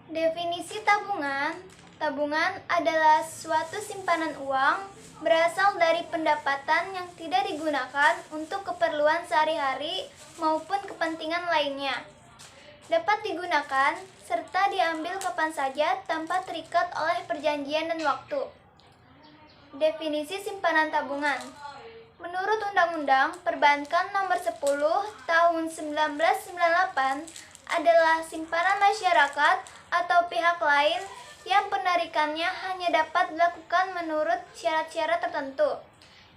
Definisi tabungan. Tabungan adalah suatu simpanan uang berasal dari pendapatan yang tidak digunakan untuk keperluan sehari-hari maupun kepentingan lainnya. Dapat digunakan serta diambil kapan saja tanpa terikat oleh perjanjian dan waktu. Definisi simpanan tabungan. Menurut Undang-Undang Perbankan Nomor 10 Tahun 1998 adalah simpanan masyarakat atau pihak lain yang penarikannya hanya dapat dilakukan menurut syarat-syarat tertentu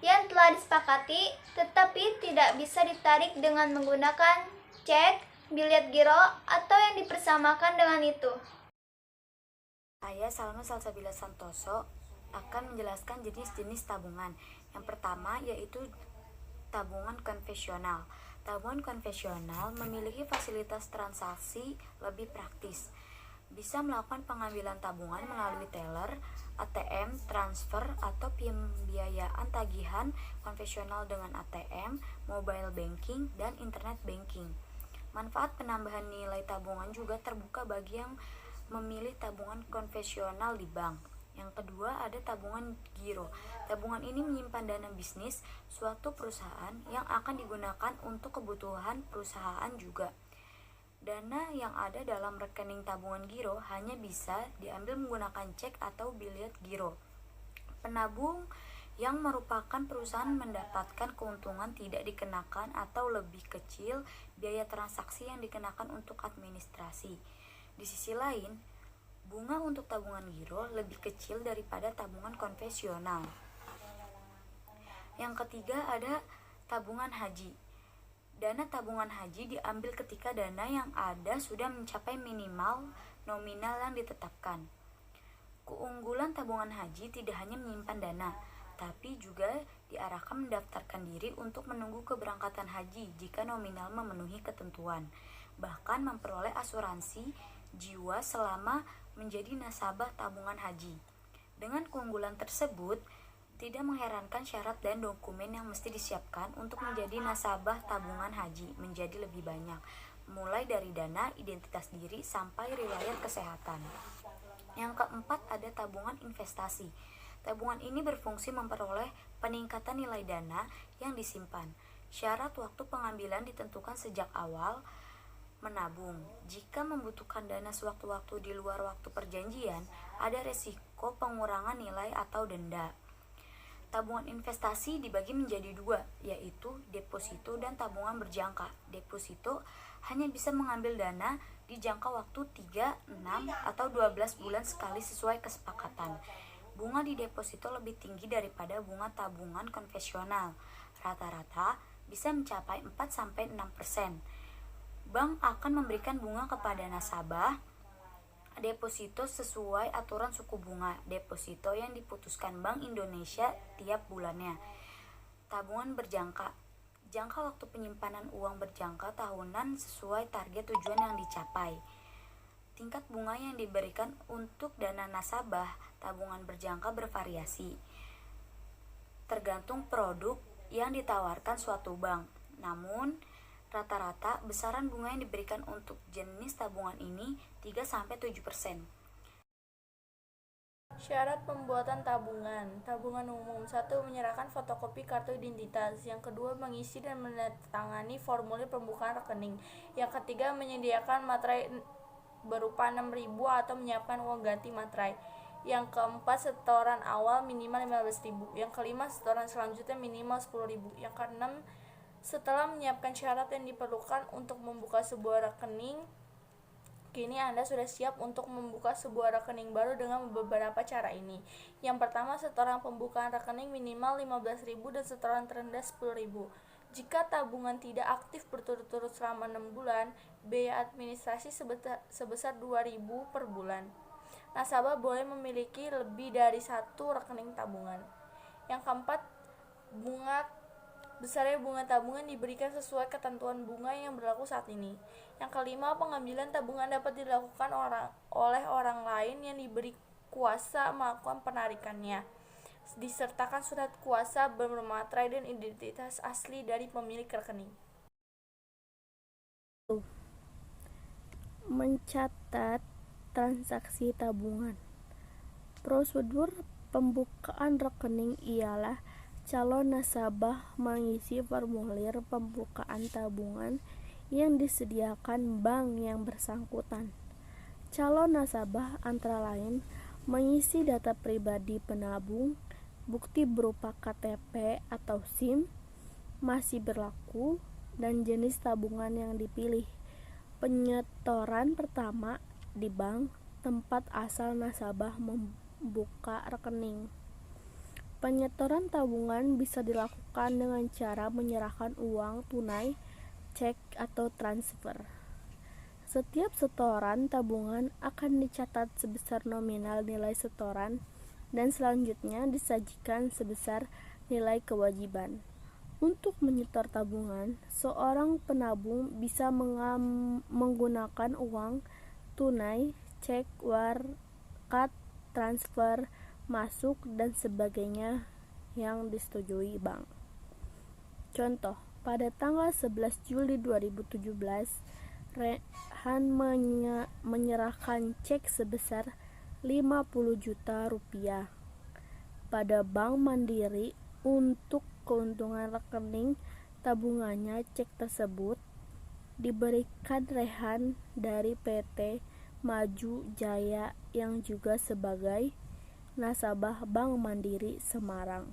yang telah disepakati, tetapi tidak bisa ditarik dengan menggunakan cek, bilet giro, atau yang dipersamakan dengan itu. Saya Salma Salsabila Santoso akan menjelaskan jenis-jenis tabungan. Yang pertama yaitu tabungan konvensional. Tabungan konvensional memiliki fasilitas transaksi lebih praktis. Bisa melakukan pengambilan tabungan melalui teller, ATM, transfer, atau pembiayaan tagihan konvensional dengan ATM, mobile banking, dan internet banking. Manfaat penambahan nilai tabungan juga terbuka bagi yang memilih tabungan konvensional di bank. Yang kedua ada tabungan giro. Tabungan ini menyimpan dana bisnis suatu perusahaan yang akan digunakan untuk kebutuhan perusahaan juga. Dana yang ada dalam rekening tabungan giro hanya bisa diambil menggunakan cek atau bilet giro. Penabung yang merupakan perusahaan mendapatkan keuntungan tidak dikenakan atau lebih kecil biaya transaksi yang dikenakan untuk administrasi. Di sisi lain, bunga untuk tabungan giro lebih kecil daripada tabungan konvensional. Yang ketiga ada tabungan haji. Dana tabungan haji diambil ketika dana yang ada sudah mencapai minimal nominal yang ditetapkan. Keunggulan tabungan haji tidak hanya menyimpan dana, tapi juga diarahkan mendaftarkan diri untuk menunggu keberangkatan haji jika nominal memenuhi ketentuan, bahkan memperoleh asuransi jiwa selama menjadi nasabah tabungan haji. Dengan keunggulan tersebut, tidak mengherankan syarat dan dokumen yang mesti disiapkan untuk menjadi nasabah tabungan haji menjadi lebih banyak, mulai dari dana, identitas diri, sampai riwayat kesehatan. Yang keempat ada tabungan investasi. Tabungan ini berfungsi memperoleh peningkatan nilai dana yang disimpan. Syarat waktu pengambilan ditentukan sejak awal menabung. Jika membutuhkan dana sewaktu-waktu di luar waktu perjanjian, ada resiko pengurangan nilai atau denda. Tabungan investasi dibagi menjadi dua, yaitu deposito dan tabungan berjangka. Deposito hanya bisa mengambil dana di jangka waktu 3, 6, atau 12 bulan sekali sesuai kesepakatan. Bunga di deposito lebih tinggi daripada bunga tabungan konvensional. Rata-rata bisa mencapai 4-6%. Bank akan memberikan bunga kepada nasabah deposito sesuai aturan suku bunga deposito yang diputuskan Bank Indonesia tiap bulannya. Tabungan berjangka. Jangka waktu penyimpanan uang berjangka tahunan sesuai target tujuan yang dicapai. Tingkat bunga yang diberikan untuk dana nasabah tabungan berjangka bervariasi, tergantung produk yang ditawarkan suatu bank. Namun, rata-rata besaran bunga yang diberikan untuk jenis tabungan ini 3-7%. Syarat pembuatan tabungan. Tabungan umum. 1. Menyerahkan fotokopi kartu identitas. Yang kedua, mengisi dan menandatangani formulir pembukaan rekening. Yang ketiga, menyediakan materai berupa 6.000 atau menyiapkan uang ganti materai. Yang keempat, setoran awal minimal 15.000. Yang kelima, setoran selanjutnya minimal 10.000. Yang keenam, setelah menyiapkan syarat yang diperlukan untuk membuka sebuah rekening, kini Anda sudah siap untuk membuka sebuah rekening baru dengan beberapa cara ini. Yang pertama, setoran pembukaan rekening minimal 15.000 dan setoran terendah 10.000. Jika tabungan tidak aktif berturut-turut selama 6 bulan, biaya administrasi sebesar 2.000 per bulan. Nasabah boleh memiliki lebih dari satu rekening tabungan. Yang keempat, besarnya bunga tabungan diberikan sesuai ketentuan bunga yang berlaku saat ini. Yang kelima, pengambilan tabungan dapat dilakukan oleh orang lain yang diberi kuasa melakukan penarikannya. Disertakan surat kuasa bermaterai dan identitas asli dari pemilik rekening. Mencatat transaksi tabungan. Prosedur pembukaan rekening ialah calon nasabah mengisi formulir pembukaan tabungan yang disediakan bank yang bersangkutan. Calon nasabah antara lain mengisi data pribadi penabung, bukti berupa KTP atau SIM masih berlaku, dan jenis tabungan yang dipilih. Penyetoran pertama di bank tempat asal nasabah membuka rekening. Penyetoran tabungan bisa dilakukan dengan cara menyerahkan uang tunai, cek, atau transfer. Setiap setoran tabungan akan dicatat sebesar nominal nilai setoran dan selanjutnya disajikan sebesar nilai kewajiban. Untuk menyetor tabungan, seorang penabung bisa menggunakan uang tunai, cek, warkat, transfer, masuk, dan sebagainya yang disetujui bank. Contoh, pada tanggal 11 Juli 2017, Rehan menyerahkan cek sebesar 50 juta rupiah pada Bank Mandiri untuk keuntungan rekening tabungannya. Cek tersebut diberikan Rehan dari PT Maju Jaya yang juga sebagai nasabah Bank Mandiri Semarang.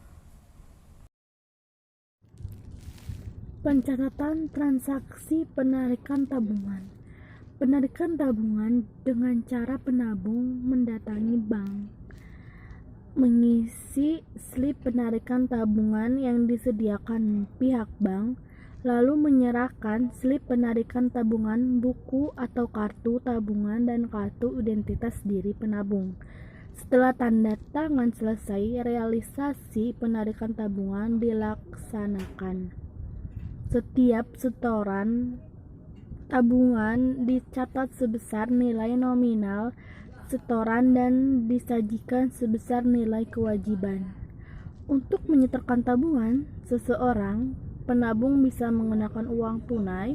Pencatatan transaksi penarikan tabungan. Penarikan tabungan dengan cara penabung mendatangi bank, mengisi slip penarikan tabungan yang disediakan pihak bank, lalu menyerahkan slip penarikan tabungan, buku atau kartu tabungan, dan kartu identitas diri penabung. Setelah tanda tangan selesai, realisasi penarikan tabungan dilaksanakan. Setiap setoran tabungan dicatat sebesar nilai nominal setoran dan disajikan sebesar nilai kewajiban. Untuk menyetorkan tabungan seseorang, penabung bisa menggunakan uang tunai,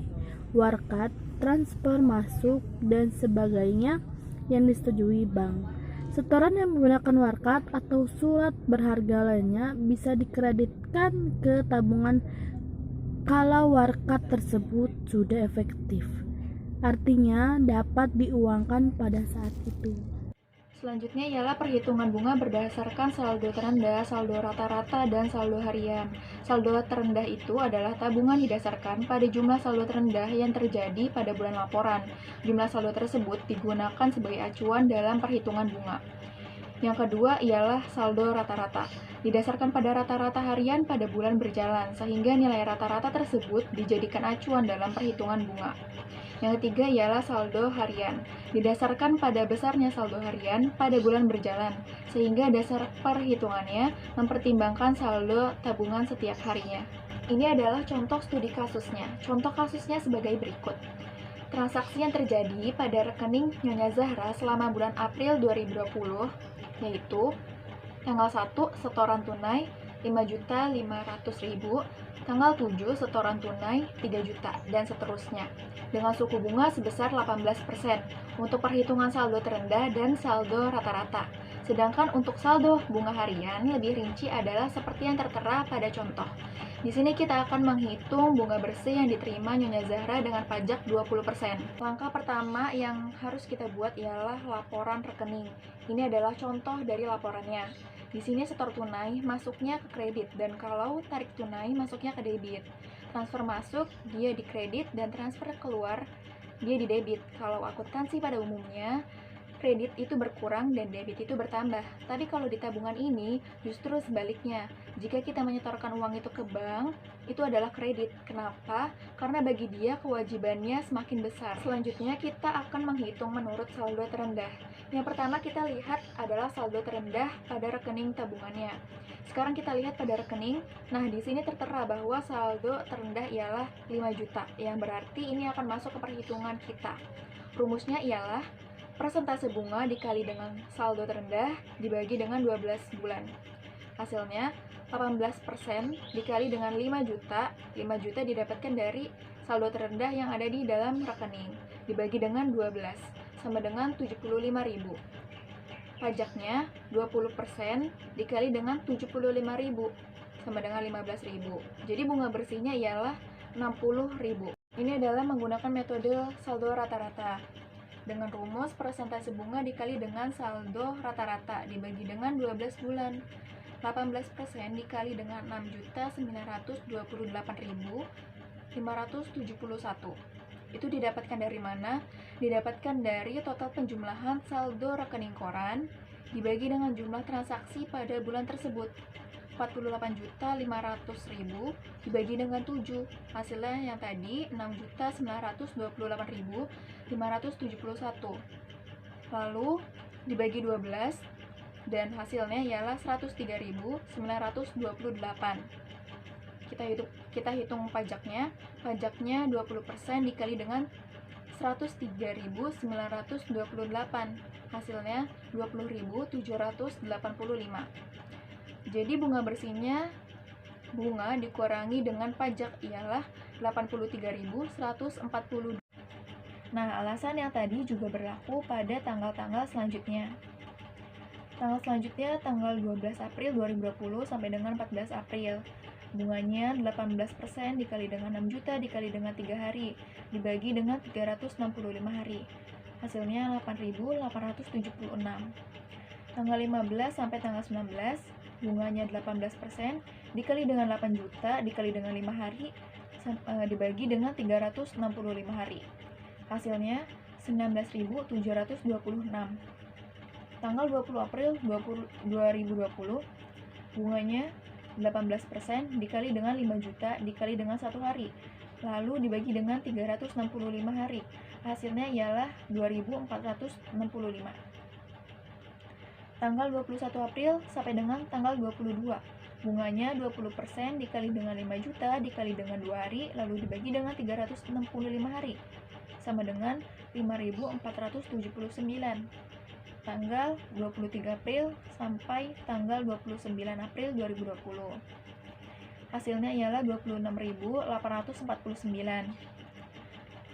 warkat, transfer masuk, dan sebagainya yang disetujui bank. Setoran yang menggunakan warkat atau surat berharga lainnya bisa dikreditkan ke tabungan kalau warkat tersebut sudah efektif, artinya dapat diuangkan pada saat itu. Selanjutnya ialah perhitungan bunga berdasarkan saldo terendah, saldo rata-rata, dan saldo harian. Saldo terendah itu adalah tabungan didasarkan pada jumlah saldo terendah yang terjadi pada bulan laporan. Jumlah saldo tersebut digunakan sebagai acuan dalam perhitungan bunga. Yang kedua ialah saldo rata-rata, didasarkan pada rata-rata harian pada bulan berjalan, sehingga nilai rata-rata tersebut dijadikan acuan dalam perhitungan bunga. Yang ketiga ialah saldo harian, didasarkan pada besarnya saldo harian pada bulan berjalan, sehingga dasar perhitungannya mempertimbangkan saldo tabungan setiap harinya. Ini adalah contoh studi kasusnya. Contoh kasusnya sebagai berikut. Transaksi yang terjadi pada rekening Nyonya Zahra selama bulan April 2020, yaitu tanggal 1 setoran tunai 5.500.000, tanggal 7 setoran tunai 3 juta, dan seterusnya, dengan suku bunga sebesar 18% untuk perhitungan saldo terendah dan saldo rata-rata. Sedangkan untuk saldo bunga harian lebih rinci adalah seperti yang tertera pada contoh. Di sini kita akan menghitung bunga bersih yang diterima Nyonya Zahra dengan pajak 20%. Langkah pertama yang harus kita buat ialah laporan rekening. Ini adalah contoh dari laporannya. Di sini setor tunai masuknya ke kredit, dan kalau tarik tunai masuknya ke debit. Transfer masuk, dia di kredit, dan transfer keluar, dia di debit. Kalau akuntansi pada umumnya, kredit itu berkurang dan debit itu bertambah. Tapi kalau di tabungan ini justru sebaliknya. Jika kita menyetorkan uang itu ke bank, itu adalah kredit. Kenapa? Karena bagi dia kewajibannya semakin besar. Selanjutnya kita akan menghitung menurut saldo terendah. Yang pertama kita lihat adalah saldo terendah pada rekening tabungannya. Sekarang kita lihat pada rekening. Nah, di sini tertera bahwa saldo terendah ialah 5 juta, yang berarti ini akan masuk ke perhitungan kita. Rumusnya ialah persentase bunga dikali dengan saldo terendah dibagi dengan 12 bulan. Hasilnya 18% dikali dengan 5 juta. 5 juta didapatkan dari saldo terendah yang ada di dalam rekening dibagi dengan 12. sama dengan 75.000. Pajaknya 20% dikali dengan 75.000 sama dengan 15.000. Jadi bunga bersihnya ialah 60.000. Ini adalah menggunakan metode saldo rata-rata. Dengan rumus persentase bunga dikali dengan saldo rata-rata dibagi dengan 12 bulan. 18% dikali dengan 6.928.571. Itu didapatkan dari mana? Didapatkan dari total penjumlahan saldo rekening koran dibagi dengan jumlah transaksi pada bulan tersebut. 48.500.000 dibagi dengan 7. Hasilnya yang tadi 6.928.571. Lalu dibagi 12 dan hasilnya ialah 103.928. Kita hitung pajaknya. Pajaknya 20% dikali dengan 103.928. Hasilnya 20.785. Jadi bunga bersihnya bunga dikurangi dengan pajak ialah 83.140. Nah, alasan yang tadi juga berlaku pada tanggal-tanggal selanjutnya. Tanggal selanjutnya tanggal 12 April 2020 sampai dengan 14 April. Bunganya 18% dikali dengan 6 juta dikali dengan 3 hari dibagi dengan 365 hari. Hasilnya 8.876. Tanggal 15 sampai tanggal 19, bunganya 18% dikali dengan 8 juta dikali dengan 5 hari dibagi dengan 365 hari. Hasilnya 19.726. Tanggal 20 April 2020, bunganya 18% dikali dengan 5 juta dikali dengan 1 hari, lalu dibagi dengan 365 hari. Hasilnya ialah 2.465. Tanggal 21 April sampai dengan tanggal 22, bunganya 20% dikali dengan 5 juta dikali dengan 2 hari, lalu dibagi dengan 365 hari, sama dengan 5.479. Tanggal 23 April sampai tanggal 29 April 2020. Hasilnya ialah 26.849.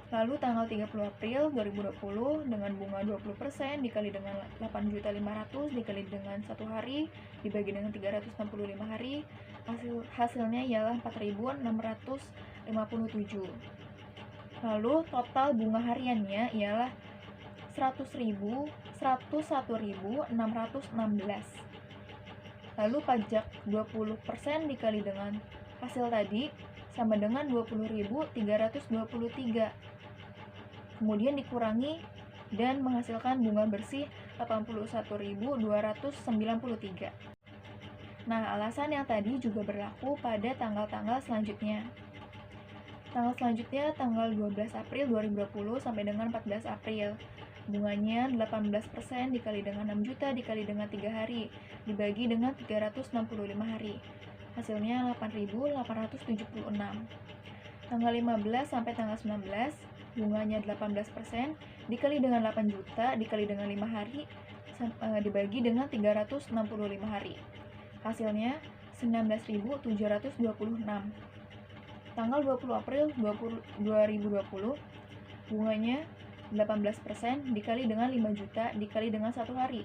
Lalu tanggal 30 April 2020 dengan bunga 20% dikali dengan 8.500 dikali dengan 1 hari dibagi dengan 365 hari, hasilnya ialah 4.657. Lalu total bunga hariannya ialah 101.616. Lalu pajak 20% dikali dengan hasil tadi sama dengan 20.323. Kemudian dikurangi dan menghasilkan bunga bersih 81.293. Nah, alasan yang tadi juga berlaku pada tanggal-tanggal selanjutnya. Tanggal selanjutnya tanggal 12 April 2020 sampai dengan 14 April. Bunganya 18% dikali dengan 6 juta dikali dengan 3 hari dibagi dengan 365 hari. Hasilnya 8.876. Tanggal 15 sampai tanggal 19, bunganya 18% dikali dengan 8 juta dikali dengan 5 hari dibagi dengan 365 hari. Hasilnya 19.726. Tanggal 20 April 2020, bunganya 18% dikali dengan 5 juta dikali dengan 1 hari,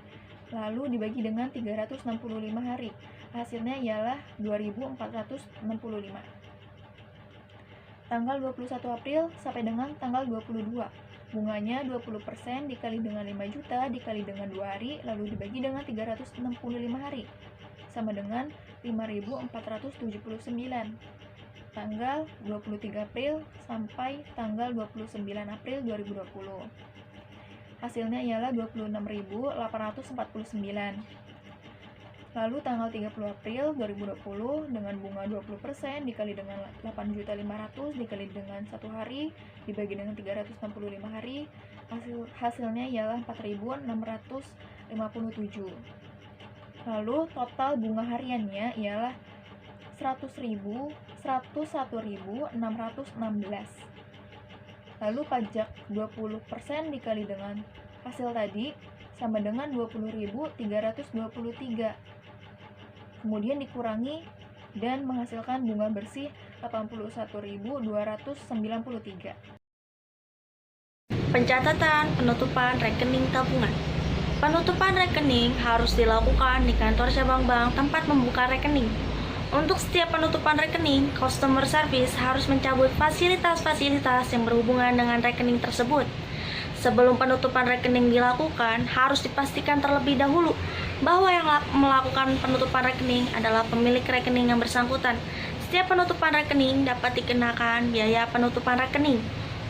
lalu dibagi dengan 365 hari. Hasilnya ialah 2.465. Tanggal 21 April sampai dengan tanggal 22, bunganya 20% dikali dengan 5 juta dikali dengan 2 hari, lalu dibagi dengan 365 hari, sama dengan 5.479. Tanggal 23 April sampai tanggal 29 April 2020. Hasilnya ialah 26.849. Lalu tanggal 30 April 2020 dengan bunga 20% dikali dengan 8.500 dikali dengan 1 hari dibagi dengan 365 hari, hasilnya ialah 4.657. Lalu total bunga hariannya ialah 101.616. Lalu pajak 20% dikali dengan hasil tadi sama dengan 20.323. Kemudian dikurangi dan menghasilkan bunga bersih 81.293. Pencatatan penutupan rekening tabungan. Penutupan rekening harus dilakukan di kantor cabang bank tempat membuka rekening. Untuk setiap penutupan rekening, customer service harus mencabut fasilitas-fasilitas yang berhubungan dengan rekening tersebut. Sebelum penutupan rekening dilakukan, harus dipastikan terlebih dahulu bahwa yang melakukan penutupan rekening adalah pemilik rekening yang bersangkutan. Setiap penutupan rekening dapat dikenakan biaya penutupan rekening.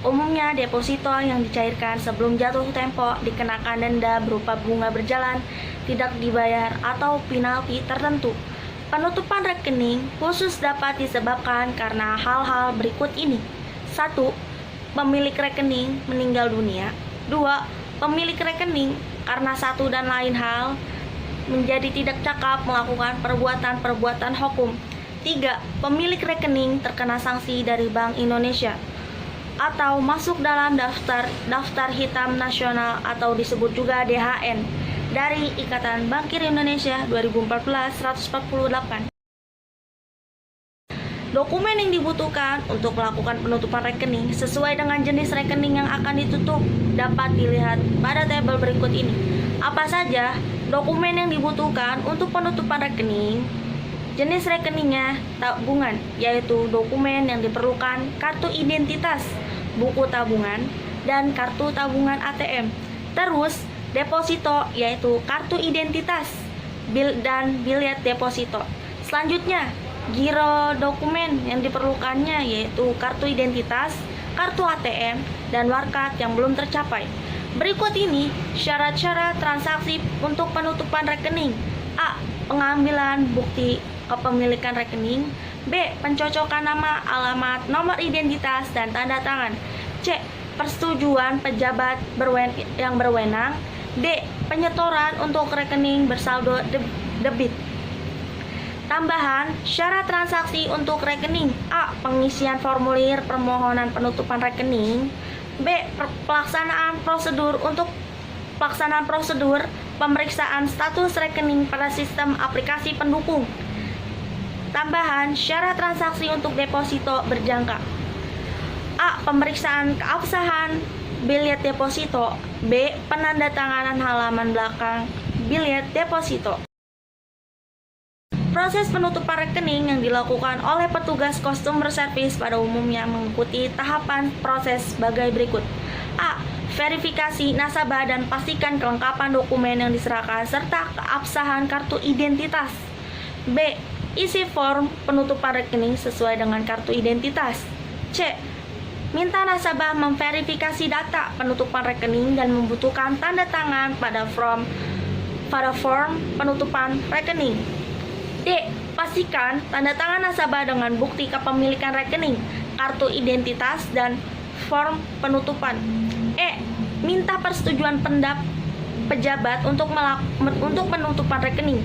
Umumnya, deposito yang dicairkan sebelum jatuh tempo dikenakan denda berupa bunga berjalan, tidak dibayar, atau penalti tertentu. Penutupan rekening khusus dapat disebabkan karena hal-hal berikut ini. 1. Pemilik rekening meninggal dunia. 2. Pemilik rekening karena satu dan lain hal menjadi tidak cakap melakukan perbuatan-perbuatan hukum. 3. Pemilik rekening terkena sanksi dari Bank Indonesia atau masuk dalam daftar hitam nasional atau disebut juga DHN dari Ikatan Bankir Indonesia 2014-148. Dokumen yang dibutuhkan untuk melakukan penutupan rekening sesuai dengan jenis rekening yang akan ditutup dapat dilihat pada tabel berikut ini. Apa saja dokumen yang dibutuhkan untuk penutupan rekening? Jenis rekeningnya tabungan, yaitu dokumen yang diperlukan kartu identitas, buku tabungan, dan kartu tabungan ATM. Terus, deposito, yaitu kartu identitas, dan bilet deposito. Selanjutnya, giro dokumen yang diperlukannya yaitu kartu identitas, kartu ATM, dan warkat yang belum tercapai. Berikut ini syarat-syarat transaksi untuk penutupan rekening. A. Pengambilan bukti kepemilikan rekening. B. Pencocokan nama, alamat, nomor identitas, dan tanda tangan. C. Persetujuan pejabat yang berwenang. D. Penyetoran untuk rekening bersaldo debit. Tambahan syarat transaksi untuk rekening. A. Pengisian formulir permohonan penutupan rekening. B. Pelaksanaan prosedur pemeriksaan status rekening pada sistem aplikasi pendukung. Tambahan syarat transaksi untuk deposito berjangka. A. Pemeriksaan keabsahan bilet deposito. B. Penandatanganan halaman belakang bilet deposito. Proses penutupan rekening yang dilakukan oleh petugas customer service pada umumnya mengikuti tahapan proses sebagai berikut. A. Verifikasi nasabah dan pastikan kelengkapan dokumen yang diserahkan serta keabsahan kartu identitas. B. Isi form penutupan rekening sesuai dengan kartu identitas. C. Minta nasabah memverifikasi data penutupan rekening dan membutuhkan tanda tangan pada form penutupan rekening. D. Pastikan tanda tangan nasabah dengan bukti kepemilikan rekening, kartu identitas, dan form penutupan. E. Minta persetujuan pejabat untuk penutupan rekening.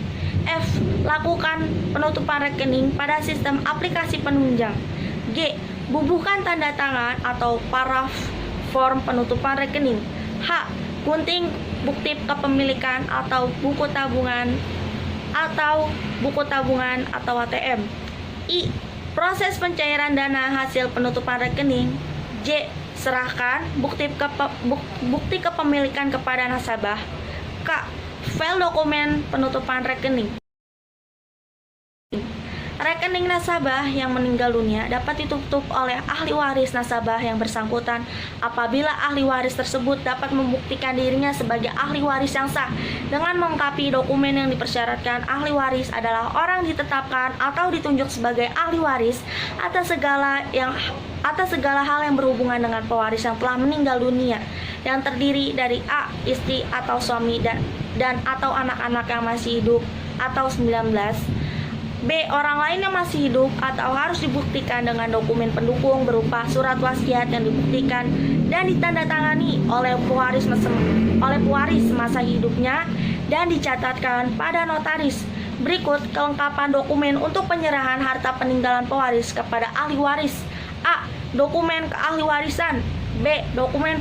F. Lakukan penutupan rekening pada sistem aplikasi penunjang. G. Bubuhkan tanda tangan atau paraf form penutupan rekening. H. Gunting bukti kepemilikan atau buku tabungan atau ATM. I. Proses pencairan dana hasil penutupan rekening. J. Serahkan bukti kepemilikan kepada nasabah. K. File dokumen penutupan rekening. Rekening nasabah yang meninggal dunia dapat ditutup oleh ahli waris nasabah yang bersangkutan apabila ahli waris tersebut dapat membuktikan dirinya sebagai ahli waris yang sah dengan melengkapi dokumen yang dipersyaratkan. Ahli waris adalah orang ditetapkan atau ditunjuk sebagai ahli waris atas segala hal yang berhubungan dengan pewaris yang telah meninggal dunia, yang terdiri dari A. Istri atau suami dan atau anak-anak yang masih hidup atau 19. B. Orang lain yang masih hidup atau harus dibuktikan dengan dokumen pendukung berupa surat wasiat yang dibuktikan dan ditandatangani oleh pewaris semasa hidupnya dan dicatatkan pada notaris. Berikut kelengkapan dokumen untuk penyerahan harta peninggalan pewaris kepada ahli waris. A. Dokumen keahliwarisan. B. Dokumen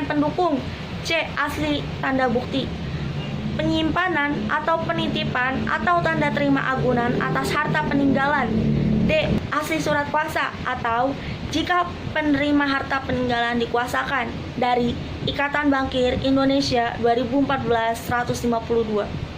pendukung. C. Asli tanda bukti penyimpanan atau penitipan atau tanda terima agunan atas harta peninggalan. D. Asli surat kuasa atau jika penerima harta peninggalan dikuasakan dari Ikatan Bankir Indonesia 2014 152.